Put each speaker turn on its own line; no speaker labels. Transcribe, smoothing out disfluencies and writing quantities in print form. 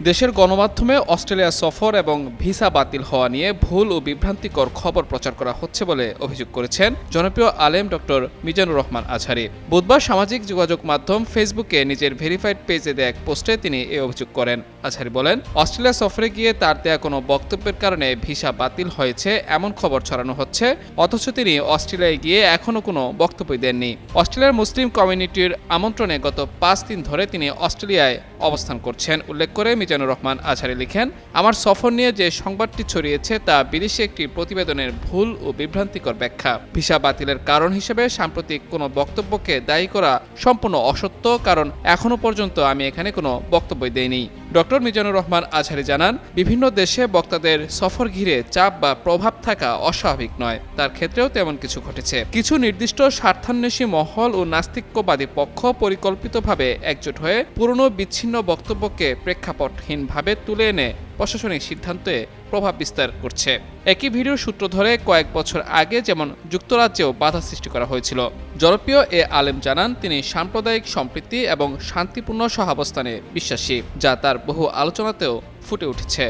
দেশের গণমাধ্যমে অস্ট্রেলিয়া সফর এবং ভিসা বাতিল হওয়া নিয়ে ভুল ও বিভ্রান্তিকর খবর প্রচার করা হচ্ছে বলে অভিযোগ করেছেন জনপ্রিয় আলেম ডক্টর মিজানুর রহমান আজহারী। বুধবার সামাজিক যোগাযোগ মাধ্যম ফেসবুকে নিজের ভেরিফাইড পেজে দেয়া এক পোস্টে তিনি এই অভিযোগ করেন। আজহারী বলেন, অস্ট্রেলিয়া সফরে গিয়ে তার দেয়া কোনো বক্তব্যের কারণে ভিসা বাতিল হয়েছে এমন খবর ছড়ানো হচ্ছে, অথচ তিনি অস্ট্রেলিয়ায় গিয়ে এখনও কোনো বক্তব্য দেননি। অস্ট্রেলিয়ার মুসলিম কমিউনিটির আমন্ত্রণে গত 5 দিন ধরে তিনি অস্ট্রেলিয়ায় অবস্থান করছেন উল্লেখ করে মিজানুর রহমান আজহারী লিখেন, আমার সফর নিয়ে যে সংবাদটি ছড়িয়েছে তা বিদেশি একটি প্রতিবেদনের ভুল ও বিভ্রান্তিকর ব্যাখ্যা। ভিসা বাতিলের কারণ হিসেবে সাম্প্রতিক কোনো বক্তব্যকে দায়ী করা সম্পূর্ণ অসত্য, কারণ এখনো পর্যন্ত আমি এখানে কোনো বক্তব্য দেইনি। ডক্টর মিজানুর রহমান আজহারী জানান, বিভিন্ন দেশে বক্তাদের সফর ঘিরে চাপ বা প্রভাব থাকা অস্বাভাবিক নয়, তার ক্ষেত্রেও তেমন কিছু ঘটেছে। কিছু নির্দিষ্ট স্বার্থান্বেষী মহল ও নাস্তিক্যবাদী পক্ষ পরিকল্পিতভাবে একজোট হয়ে পুরনো বিচ্ছিন্ন বক্তব্যকে প্রেক্ষাপটহীনভাবে তুলে এনে প্রশাসনিক সিদ্ধান্তে প্রভাব বিস্তার করছে। একই ভিডিওর সূত্র ধরে কয়েক বছর আগে যেমন যুক্তরাজ্যেও বাধা সৃষ্টি করা হয়েছিল। জনপ্রিয় এ আলেম জানান, তিনি সাম্প্রদায়িক সম্প্রীতি এবং শান্তিপূর্ণ সহাবস্থানে বিশ্বাসী, যা তার বহু আলোচনাতেও ফুটে উঠেছে।